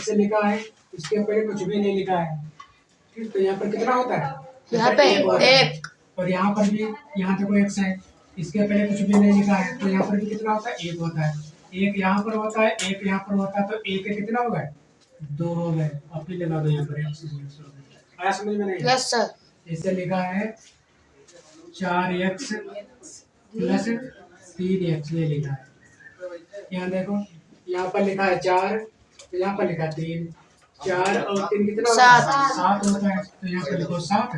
X लिखा है, इसके पहले कुछ भी नहीं लिखा है, ठीक। तो यहाँ पर कितना होता है? यहाँ पे एक। और यहाँ पर भी, यहाँ देखो एक्स है, इसके पहले कुछ भी नहीं लिखा है, तो यहाँ पर भी कितना होता है? एक होता है। एक यहाँ पर होता है, एक यहाँ पर होता है, तो एक के कितना हो गए? 2 हो गए। अब भी लगा दो यहाँ पर एक्स। आया समझ में? नहीं? Yes sir. इसे लिखा है 4x प्लस 3x, ये लिखा है। यहाँ देखो, यहाँ पर लिखा है 4, तो यहाँ पर लिखा है 3। 4 और 3 कितना? 7 होता है, तो यहाँ पर लिखो 7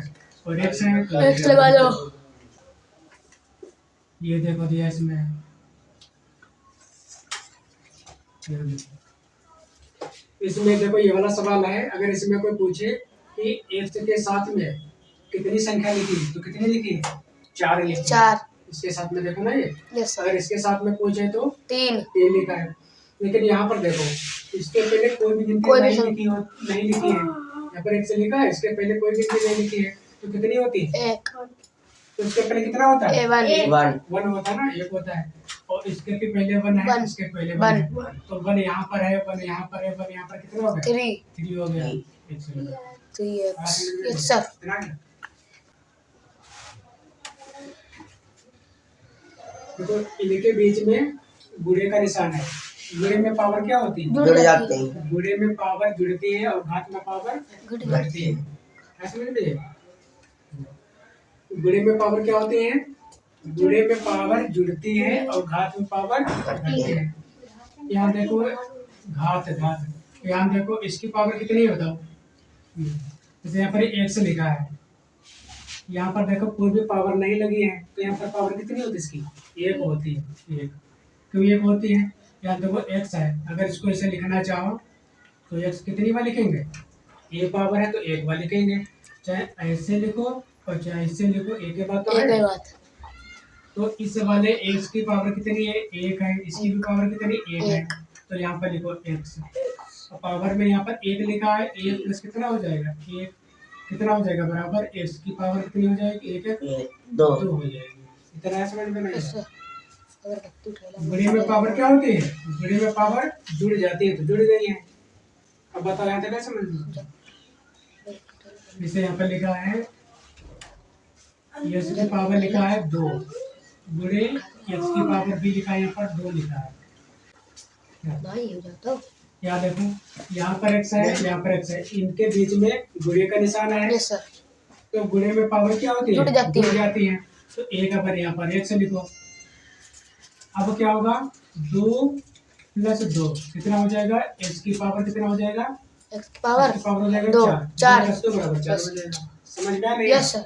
और x है तो एक्स लगा दो। ये देखो दिया इसमें, इसमें देखो ये वाला सवाल है। अगर इसमें कोई पूछे कि x के साथ में कितनी संख्या लिखी, तो कितनी लिखी? 4 लिखी। 4 इसके साथ में देखो ना ये। Yes sir. अगर इसके साथ में पूछे तो 3 लिखा है। लेकिन यहाँ पर देखो, इसके पहले कोई भी गिनती नहीं लिखी है। यहाँ पर एक से लिखा है, इसके पहले कोई गिनती नहीं लिखी है, तो कितनी होती है? 1। तो इसके पहले कितना होता है? 1 होता है ना, 1 होता है। और इसके भी पहले 1 है, इसके पहले 1 है, तो 1 यहाँ पर है, 1 यहाँ पर है, 1 यहाँ पर, कितना हो गया? 3 हो गया। 3x yes sir. देखो इनके बीच में गुणे का निशान है। गुणे में पावर क्या होती है? जुड़ जाते हैं। गुणे में पावर जुड़ती है और घात में पावर घटती है। ऐसे में नहीं? गुणे में पावर क्या होती है? गुणे में पावर जुड़ती है और घात में पावर घटती है। यहाँ देखो घात, यहाँ देखो इसकी पावर कितनी है बताओ? जैसे यहाँ पर x लिखा है, यहाँ पर देखो कोई भी पावर नहीं लगी है, तो यहाँ पर पावर कितनी होती है इसकी? 1 होती है। 1 क्यों 1 होती है? यहाँ देखो x है, अगर इसको ऐसे लिखना चाहो तो x कितनी बार लिखेंगे? एक पावर है तो 1 बार लिखेंगे। चाहे ऐसे लिखो और चाहे ऐसे लिखो, एक ही बात तो है। तो इस वाले x की पावर कितनी है? 1 है। इसकी भी पावर कितनी? 1 है। तो यहाँ पर लिखो x। और पावर में यहाँ पर 1 लिखा है, 1 प्लस कितना हो जाएगा? 1 कितना हो जाएगा? बराबर x की पावर कितनी हो जाएगी? 1 2 हो जाएगी। इतना समझ में नहीं? गुणे में पावर क्या होती है? गुणे में पावर जुड़ जाती है, तो जुड़ गई है। अब बताओ यहाँ तक समझ में? इसे यहाँ पर लिखा है x की पावर लिखा है 2 गुणे x की पावर भी लिखा है, यहाँ पर 2 लिखा है। यहाँ देखो, यहाँ पर x है, यहाँ पर x है, इनके बीच में गुणे का निशान है। Yes sir. तो गुणे में पावर क्या होती है? जुड़ जाती है। तो 1 पर यहाँ पर x लिखो। अब क्या होगा? 2 प्लस 2 कितना हो जाएगा? x की पावर कितना हो जाएगा? x की पावर हो जाएगा 2 4 बराबर 4 हो जाएगा। समझ में आ रही है? Yes sir.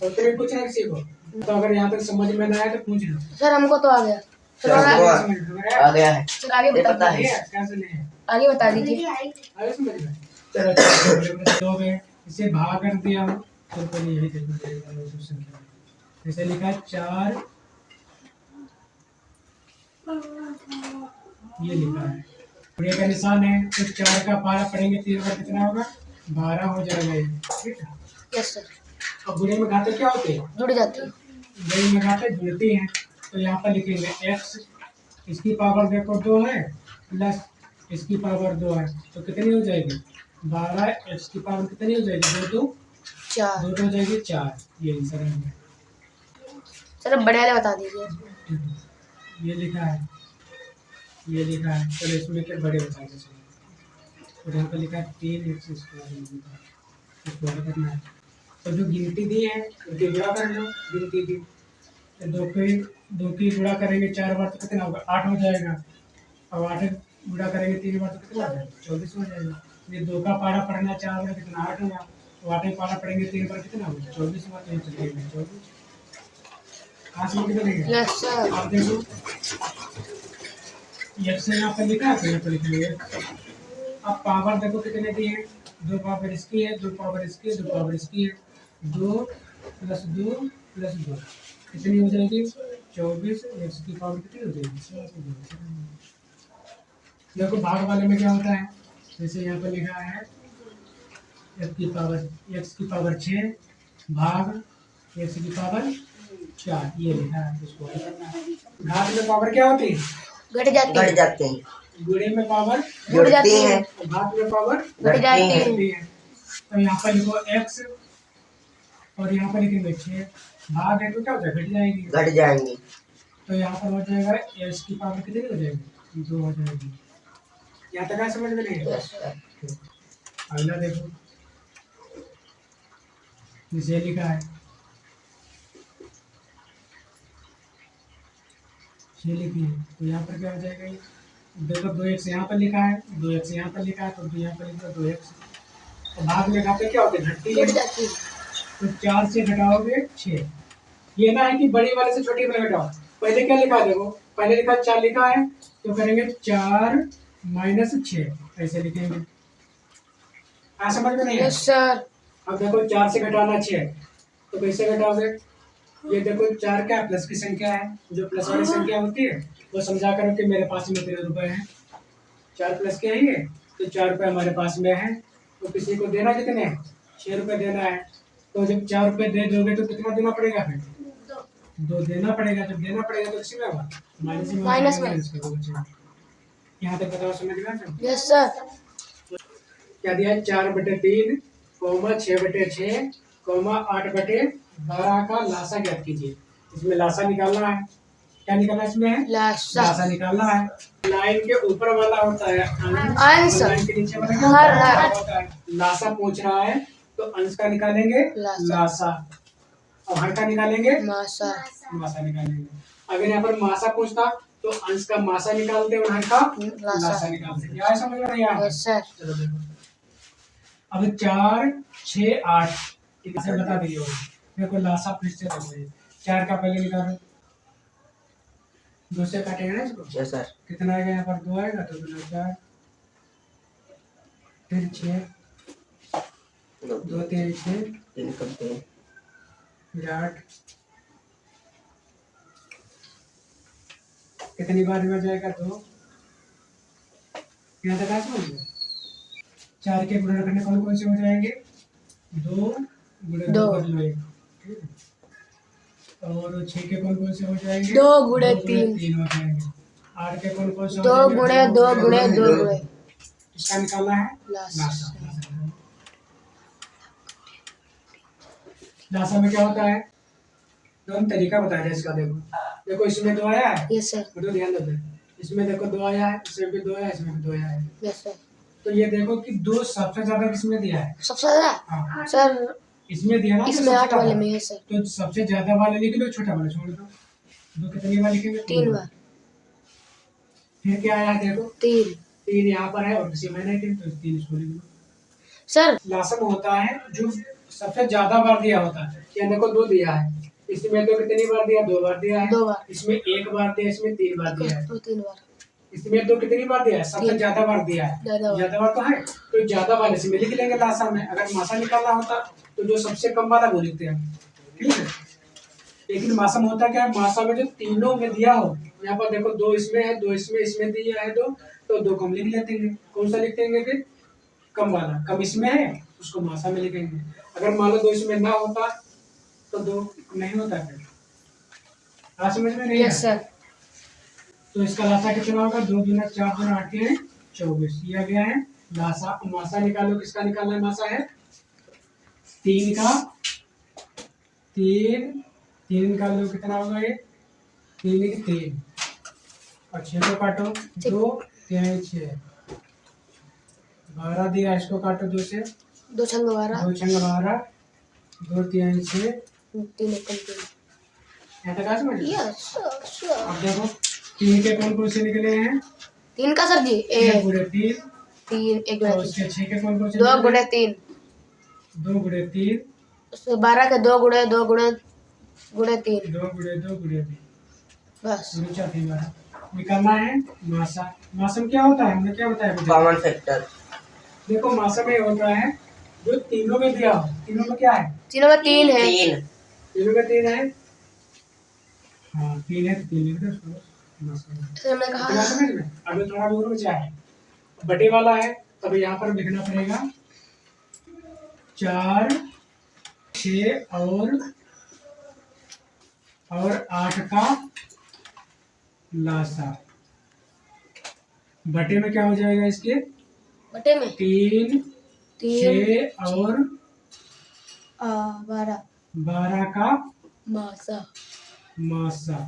तो तुम्हें कुछ नहीं सीखो, तो अगर यहाँ तक समझ में ना आए तो पूछ लो। सर हमको तो आ गया। सर आ गया है। सर आगे बता दीजिए। कैसे नहीं है? आगे बता दीजिए। आगे समझ में? चलो 2 में इसे भाग कर दिया हूँ, तो पहले यही देखो संख्या जैसे लिखा है 4, ये लिखा है गुणे का निशान है, तो 4 का पारा पढ़ेंगे 3 बार कितना होगा? 12 हो जाएगा ये, ठीक है। Yes sir. अब गुणे में घाते क्या होते हैं? जुड़ जाती है। गुणे में घाते जुड़ती हैं, तो यहाँ पर लिखेंगे x, इसकी पावर देखो 2 है, प्लस इसकी पावर 2 है, तो कितनी हो जाएगी? 12। x की पावर कितनी हो जाएगी? 2 2 हो जाएगी 4। ये आंसर है। सर अब बड़े वाले बता दीजिए। ये लिखा है, ये लिखा है। चलो इसमें क्या बड़े बता दीजिए। और यहाँ पर लिखा है 3x स्क्वायर करना है। तो जो गिनती दी है उसकी गुणा कर लो, गिनती दी। तो 2 की गुणा करेंगे 4 बार तो कितना होगा? 8 हो जाएगा। और 8 गुणा करेंगे 3 बार तो कितना हो जाएगा? 24 हो जाएगा। ये 2 का पारा पढ़ना 4 बार कितना? 8 होगा। तो 8 पारा पढ़ेंगे 3 बार कितना होगा? 24 हुआ। तो ये चलेगा 24। कहाँ से कितना लेंगे? Yes sir. आप देखो x यहाँ पर लिखा है, तो यहाँ पर लिखेंगे। अब पावर देखो कितने दी है? 2 पावर इसकी है, 2 पावर इसकी है, 2 पावर इसकी है। 2 प्लस 2 प्लस 2 कितनी हो जाएगी? 24। x की पावर कितनी हो जाएगी? देखो भाग वाले में क्या होता है? जैसे यहाँ पर लिखा है x की पावर 6 भाग x की पावर 4, ये लिखा है। इसको घात में पावर क्या होती है? घट जाते हैं। गुणे में पावर जुड़ जाती है, और घात में पावर घट जाती है। घटती है। तो यहाँ पर लिखो x और यहाँ पर लिखेंगे 6 भाग है तो क्या हो जाएगा, घट जाएगी। घट जाएंगी। तो यहाँ पर हो जाएगा s की पावर कितनी हो जाएगी, 2 हो जाएगी। यहाँ तक है, समझ में नहीं है? Yes sir. अगला देखो, जैसे लिखा है, ये लिखी है, तो यहाँ पर क्या हो जाएगा, ये देखो 2x यहाँ पर लिखा है, 2x यहाँ पर लिखा है, तो यहाँ पर लिखा है 2x। तो भाग में घाते क्या होते हैं, घटती है। घट जाती है। तो 4 से घटाओगे 6। ये ना है कि बड़ी वाले से छोटी वाले घटाओ। पहले क्या लिखा है, देखो पहले लिखा 4 लिखा है, तो करेंगे 4 माइनस 6, ऐसे लिखेंगे। हाँ, समझ में नहीं है? Yes sir. अब देखो 4 से घटाना 6, तो कैसे घटाओगे, ये देखो 4 क्या प्लस की संख्या है, जो प्लस वाली संख्या होती है वो समझा करो कि मेरे पास में 13 रुपए हैं। 4 प्लस के है ये, तो 4 रुपए हमारे पास में है। तो किसी को देना कितने, 6 रुपए देना है। तो जब 4 रुपए दे दोगे तो कितना देना पड़ेगा, फिर 2 देना पड़ेगा। जब देना पड़ेगा तो किसी में होगा, माइनस में। यहाँ तक बताओ, समझ गए? Yes sir. क्या दिया है, 4/3, 6/6, 8/12 का लासा ज्ञात कीजिए। इसमें लासा निकालना है। क्या निकालना है इसमें, लासा निकालना है। लाइन के ऊपर वाला होता है अंश, लाइन के नीचे वाला क्या होता है, लासा पूछ रहा है, तो अंश का निकालेंगे लासा, और हर का निकालेंगे मासा निकालेंगे। अगर यहाँ पर मासा पूछता तो अंश का मासा निकालते और हर का लासा निकालते। क्या समझ में नहीं आया? चलो देखो, अब 4, 6, 8 इसे बता दिए। देखो लासा फिर से देखो, 4 का पहले निकालो, 2 से काटेगा ना इसको। Yes sir. कितना आएगा, यहाँ पर 2 आएगा, तो 2 4, फिर 6, 2 3 6, 3 करते हैं, फिर 8, कितनी बार में जाएगा, 2। यहाँ तक समझ लो। 4 के गुणा करने कौन कौन से हो जाएंगे, 2 गुणे 2 कर लो एक, और 6 के कौन कौन से हो जाएंगे, 2 गुणे 3 हो जाएंगे। 8 के कौन कौन से, 2 गुणे 2 गुणे 2 गुणे। इसका निकालना है लासा। लासा में क्या होता है, दोनों तरीका बताया जाए इसका। देखो इसमें 2 आया है, यस सर। तो ध्यान दो, इसमें देखो 2 आया है, इसमें भी 2 आया है, इसमें भी 2 आया है। Yes sir. तो ये देखो कि 2 सबसे ज्यादा किसमें दिया है, सबसे ज्यादा हाँ सर इसमें दिया ना, इसमें 8 वाले में है सर। तो सबसे ज्यादा वाले लिख लो, छोटा वाला छोड़ दो। 2 कितनी बार लिखेंगे, 3 बार। फिर क्या आया, देखो 3 यहाँ पर है और किसी में नहीं, तो 3 इसको लिख लो। सर। लासम होता है जो सबसे ज्यादा बार दिया होता है। ये देखो 2 दिया है, इसमें तो कितनी बार दिया, 2 बार दिया है। 2 बार। इसमें 1 बार दिया, इसमें 3 बार दिया है। 3 बार। इसमें तो कितनी बार दिया है, सबसे ज्यादा बार दिया है, ज्यादा बार तो है, तो ज्यादा वाले से लिख लेंगे लासा में। अगर मासा निकालना होता तो जो सबसे कम वाला वो लिखते हैं, ठीक है। लेकिन मासा में होता क्या है, मासा में जो तीनों में दिया हो, यहाँ पर देखो 2 इसमें है, 2 इसमें दिया है, 2 तो 2 कम लिख लेते हैं। कौन सा लिखेंगे फिर, कम वाला। कम इसमें है उसको मासा में लिखेंगे। अगर मान लो 2 इसमें ना होता तो 2 नहीं होता, फिर आज समझ में नहीं है। Yes sir. तो इसका लासा कितना होगा, 2 दूना 4 दूना 8 के 24 दिया गया है। लासा मासा निकालो, किसका निकालना है, मासा है 3 का, 3 निकाल लो, कितना होगा ये, 3 और 6 को काटो, 2 3 6 12 दिया, इसको काटो 2 से, 2 छंग 12, 2 छंग 12, 2 3 6, 3 एकम 3। यहाँ तक आ समझ। Yes sir. अब देखो 3 के कौन कौन से निकले हैं, 3 का सर जी 1 गुणे 3, 3 1 और गुणे उसके 6 के कौन कौन से, 2 गुणे 3, 2 गुणे 3, उसके 12 के 2 गुणे 2 गुणे 3, 2 गुणे 2 गुणे 3, बस। 4 12 निकालना है मासा। मासा में क्या होता है, हमने क्या बताया, कॉमन फैक्टर। देखो मासा में होता है जो तीनों में दिया हो, तीनों में क्या है, तीनों में 3 है। 3 तीनों में 3 है, हाँ 3 है, तो 3 लिख दो उसको मासा में। सर हमने कहा इतना समझ में। अभी थोड़ा भी और बचा है, बटे वाला है, तब यहाँ पर लिखना पड़ेगा 4 6 और 8 का लासा। बटे में क्या हो जाएगा इसके? बटे में 3 3 6 और 12 12 का मासा मासा।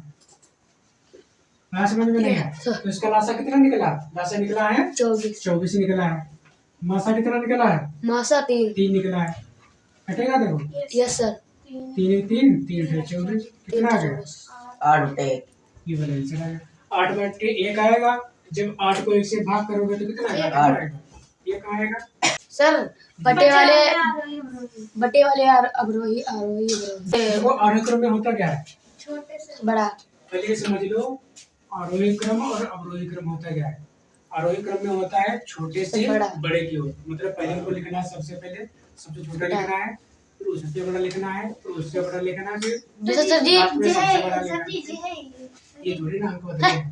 समझ में नहीं है तो इसका लासा कितना निकला? लासा निकला है 24 निकला है। मासा कितना निकला है? मासा 3 निकला है। कटेगा देखो, यस सर 3 3 24 कितना आ गया? 8 ये वाला आंसर आएगा। 8 बटे 1 आएगा। जब 8 को 1 से भाग करोगे तो कितना आएगा? 8 आएगा। ये कहाँ आएगा? सर बटे वाले अवरोही आरोही देखो आरोही क्रम में होता क्या है? बड़ा पहले ये समझ लो, आरोही क्रम और अवरोही क्रम होता क्या है? आरोही क्रम में होता है छोटे से बड़े की ओर, मतलब पहले को लिखना है, सबसे पहले सबसे छोटा लिखना है, फिर उससे बड़ा लिखना है, फिर उससे बड़ा लिखना है, फिर जैसे सर जी सबसे बड़ा लिखना है। ये थोड़ी ना हमको बताइए,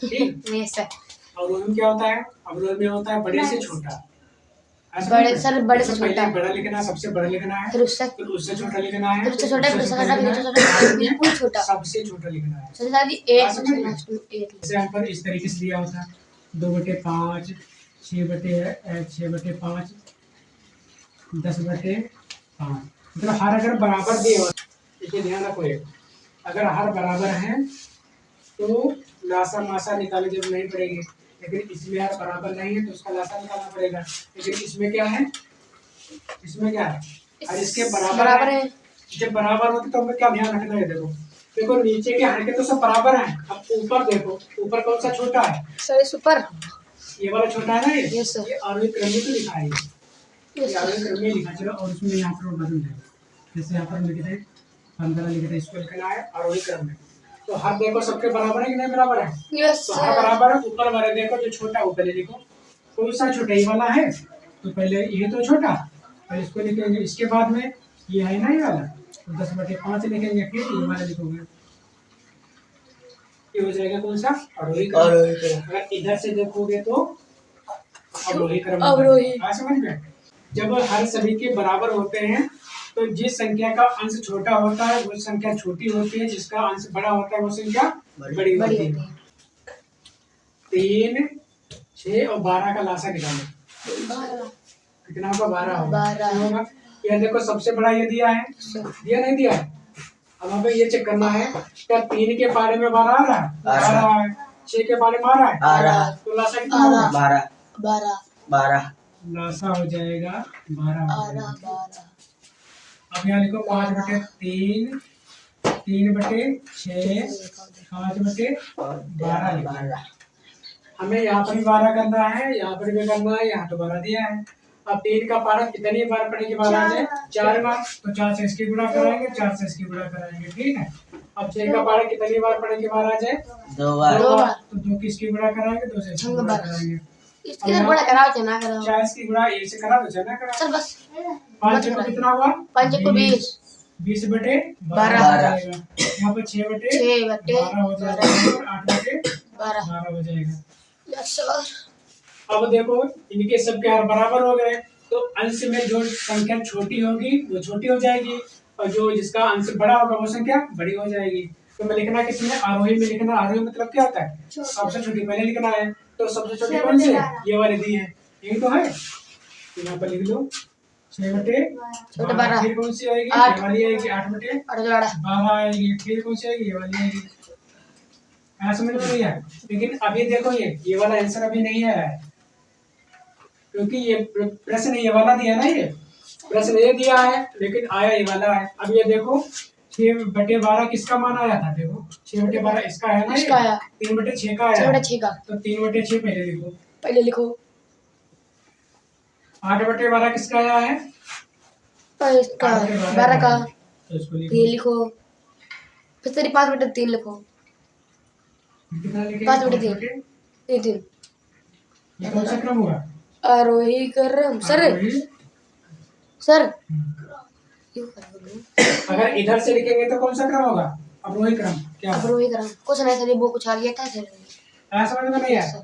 ठीक? यस सर अवरोही में क्या होता है? अवरोही में होता है बड़े से छोटा। बड़े सर बड़े से पहले छोटा बड़ा लिखना है, सबसे बड़ा लिखना है, फिर उससे छोटा लिखना है, फिर उससे छोटा फिर उससे छोटा फिर उससे छोटा बिल्कुल छोटा सबसे छोटा लिखना है। सर सर जी 1 जैसे यहाँ पर इस तरीके से दिया होता है 2/5 6/5 10/5, मतलब हर अगर बराबर दिए हो, देखिए ध्यान रखो, ये अगर हर बराबर है तो लासा मासा निकालने जरूरत नहीं पड़ेगी, लेकिन इसमें हर बराबर नहीं है तो उसका लासा निकालना पड़ेगा। लेकिन इसमें क्या है? इसमें क्या है? और इसके बराबर है। जब बराबर होते तो हमें क्या ध्यान रखना है? देखो नीचे के हर के तो सब बराबर हैं। अब ऊपर देखो, ऊपर कौन सा छोटा है? सर सुपर ये वाला छोटा है ना, ये यस सर ये आरोही क्रम में तो लिखा है, ये आरोही क्रम में लिखा। चलो और उसमें यहाँ पर बदल दे, जैसे यहाँ पर लिखे थे 15 लिखे थे, इसको लिखना है आरोही क्रम में। तो हर देखो सबके बराबर है कि नहीं बराबर है? यस तो हर बराबर है। ऊपर वाले देखो जो छोटा है वो पहले लिखो, कौन सा छोटा? ये वाला है तो पहले ये तो छोटा, पहले इसको लिखेंगे, इसके बाद में ये है ना ये वाला, तो 10/5 लिखेंगे, फिर ये वाला लिखोगे, ये हो जाएगा कौन सा? आरोही क्रम। अगर इधर से देखोगे तो अवरोही क्रम। समझ में? जब हर सभी के बराबर होते हैं तो जिस संख्या का अंश छोटा होता है वो संख्या छोटी होती है, जिसका अंश बड़ा होता है वो संख्या बड़ी होती है। 3 6 और 12 का लासा निकालो, कितना होगा? 12 होगा। ये देखो सबसे बड़ा ये दिया है, दिया नहीं दिया है? अब हमें ये चेक करना है क्या 3 के पारे में 12 आ रहा है? 12 है। 6 के पारे में आ रहा है, तो लासा कितना होगा? 12 लासा हो जाएगा 12। अब यहाँ लिखो 5/3 3/6 5/12 लिखा। हमें यहाँ पर भी 12 करना है, यहाँ पर भी करना है, यहाँ तो 12 दिया है। अब 3 का पारा कितनी बार पढ़ने के बाद आ जाए? 4 बार, तो 4 से इसकी गुणा कराएंगे, 4 से इसकी गुणा कराएंगे, ठीक है। अब 6 का पारा कितनी बार पढ़ने के बाद आ जाए? 2 बार, तो 2 की इसकी गुणा कराएंगे, 2 से इसकी गुणा कराएंगे। इसके गुणा कराओ चना कराओ 4 इसकी गुणा 1 से करा तो चना करा। सर बस 5 को कितना हुआ? 5 को 20 20/12 हो जाएगा। यहाँ पर 6/12 हो जाएगा और 8/12 हो जाएगा। Yes sir. अब देखो इनके सबके हर बराबर हो गए, तो अंश में जो संख्या छोटी होगी वो छोटी हो जाएगी और जो जिसका अंश बड़ा होगा वो संख्या बड़ी हो जाएगी। तो मैं लिखना किसमें? आरोही में लिखना। आरोही मतलब क्या होता है? सबसे छोटी पहले लिखना है, तो सबसे छोटी कौन सी है? ये वाली दी है, यही तो है, तो यहाँ पर लिख लो 6/12। फिर कौन सी आएगी? ये वाली आएगी 8/12 आएगी। फिर कौन सी आएगी? ये वाली आएगी। समझ में नहीं है? लेकिन अभी देखो ये वाला आंसर अभी नहीं आया है, क्योंकि ये प्रश्न ये वाला दिया ना, ये प्रश्न ये दिया है लेकिन आया ये वाला है। अब ये देखो 6/12 किसका मान आया था? देखो 6/12 इसका है ना, इसका आया 3/6 का आया, 6/6 का, तो 3/6 पहले लिखो। 8/12 किसका आया है? इसका 12 का, तो इसको ये लिखो। फिर तेरी 5/3 लिखो। कितना लिखेंगे? 5/3 ये कौन सा क्रम होगा? आरोही क्रम सर। अगर इधर से लिखेंगे तो कौन सा क्रम होगा? अवरोही क्रम। क्या अवरोही क्रम कुछ नहीं सर, वो कुछ आ गया था सर। समझ में नहीं आया?